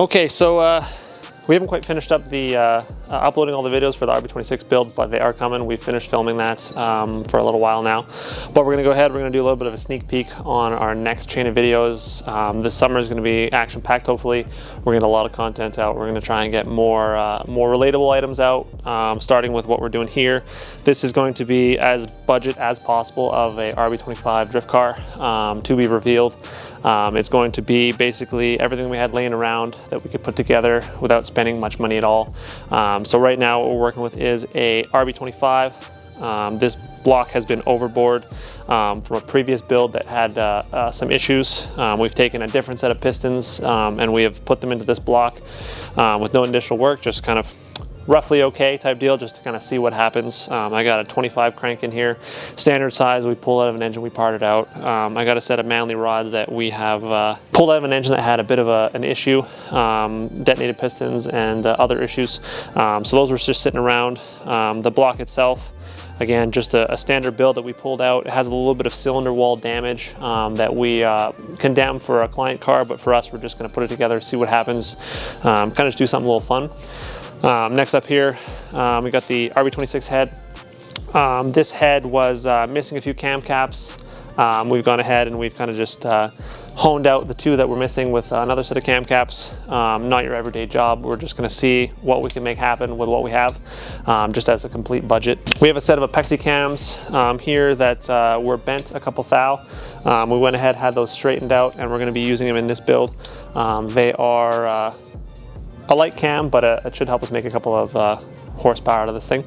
Okay, so we haven't quite finished up the uploading all the videos for the RB26 build, but they are coming. We've finished filming that for a little while now. But we're gonna go ahead, we're gonna do a little bit of a sneak peek on our next chain of videos. This summer is gonna be action-packed, hopefully. We're gonna get a lot of content out. We're gonna try and get more relatable items out, starting with what we're doing here. This is going to be as budget as possible of a RB25 drift car, to be revealed. It's going to be basically everything we had laying around that we could put together without spending much money at all. So right now what we're working with is a RB25. This block has been overboard from a previous build that had some issues. We've taken a different set of pistons and we have put them into this block with no additional work, just kind of roughly okay type deal, just to kind of see what happens. I got a 25 crank in here, standard size. We pulled out of an engine, we parted out. I got a set of Manley rods that we have pulled out of an engine that had a bit of an issue, detonated pistons and other issues. So those were just sitting around. The block itself, again, just a standard build that we pulled out. It has a little bit of cylinder wall damage that we condemn for a client car, but for us, we're just gonna put it together, see what happens, kind of just do something a little fun. Next up here, we got the RB26 head. This head was missing a few cam caps. We've gone ahead and we've kind of just honed out the two that we're missing with another set of cam caps. Not your everyday job. We're just going to see what we can make happen with what we have, just as a complete budget. We have a set of Apexi cams here that were bent a couple thou. We went ahead, had those straightened out, and we're going to be using them in this build. They are a light cam, but it should help us make a couple of horsepower out of this thing.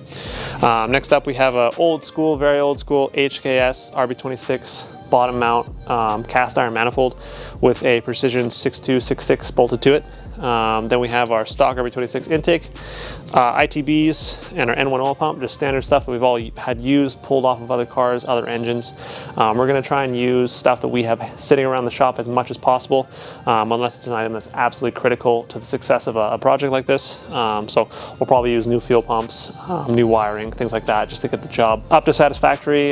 Next up, we have a old school, very old school HKS RB26 bottom mount cast iron manifold with a precision 6266 bolted to it. Then we have our stock RB26 intake, ITBs, and our N1 oil pump, just standard stuff that we've all had used, pulled off of other cars, other engines. We're going to try and use stuff that we have sitting around the shop as much as possible, unless it's an item that's absolutely critical to the success of a project like this. So we'll probably use new fuel pumps, new wiring, things like that, just to get the job up to satisfactory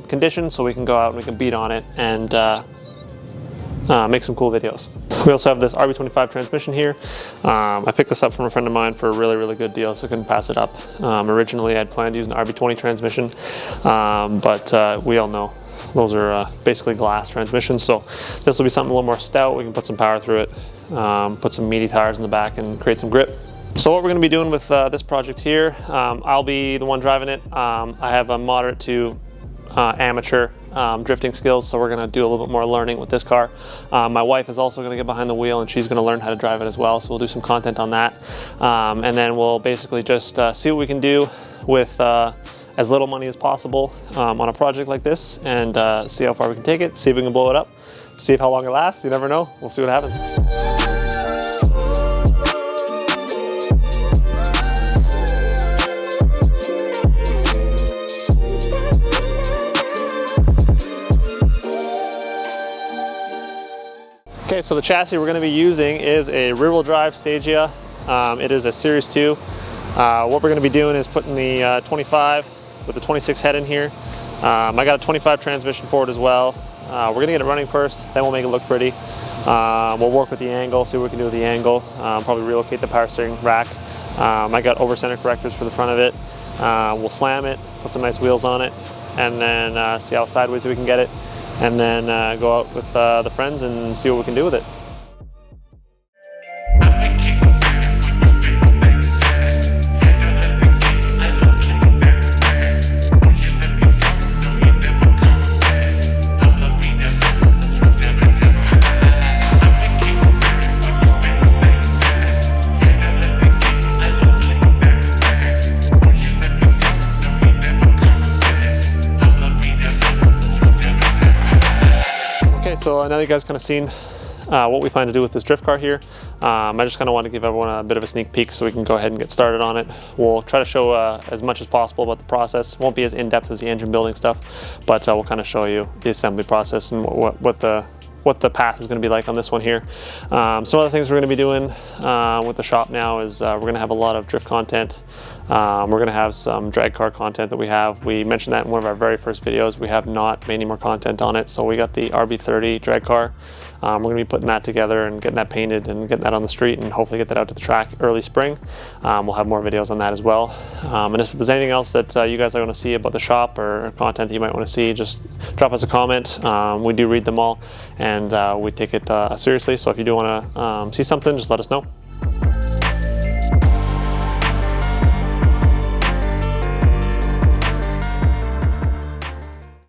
condition, so we can go out and we can beat on it and make some cool videos. We also have this RB25 transmission here. I picked this up from a friend of mine for a really, really good deal, so I couldn't pass it up. Originally, I'd planned using the RB20 transmission, but we all know those are basically glass transmissions, so this will be something a little more stout. We can put some power through it, put some meaty tires in the back and create some grip. So what we're going to be doing with this project here, I'll be the one driving it. I have a moderate to amateur drifting skills, so we're going to do a little bit more learning with this car. My wife is also going to get behind the wheel and she's going to learn how to drive it as well, so we'll do some content on that. And then we'll basically just see what we can do with as little money as possible on a project like this, and see how far we can take it, see if we can blow it up, see how long it lasts. You never know. We'll see what happens. Okay, so the chassis we're going to be using is a rear-wheel drive Stagia. It is a Series 2. What we're going to be doing is putting the 25 with the 26 head in here. I got a 25 transmission for it as well. We're going to get it running first, then we'll make it look pretty. We'll work with the angle, see what we can do with the angle. Probably relocate the power steering rack. I got over-center correctors for the front of it. We'll slam it, put some nice wheels on it, and then see how sideways we can get it. And then go out with the friends and see what we can do with it. So now that you guys kind of seen what we plan to do with this drift car here, I just kind of want to give everyone a bit of a sneak peek so we can go ahead and get started on it. We'll try to show as much as possible about the process. Won't be as in-depth as the engine building stuff, but we'll kind of show you the assembly process and what the path is going to be like on this one here. Some other things we're going to be doing with the shop now is we're going to have a lot of drift content We're going to have some drag car content that we mentioned that in one of our very first videos. We have not made any more content on it, so we got the RB30 drag car. We're going to be putting that together and getting that painted and getting that on the street and hopefully get that out to the track early spring. We'll have more videos on that as well. And if there's anything else that you guys are going to see about the shop or content that you might want to see, just drop us a comment. We do read them all, and we take it seriously. So if you do want to see something, just let us know.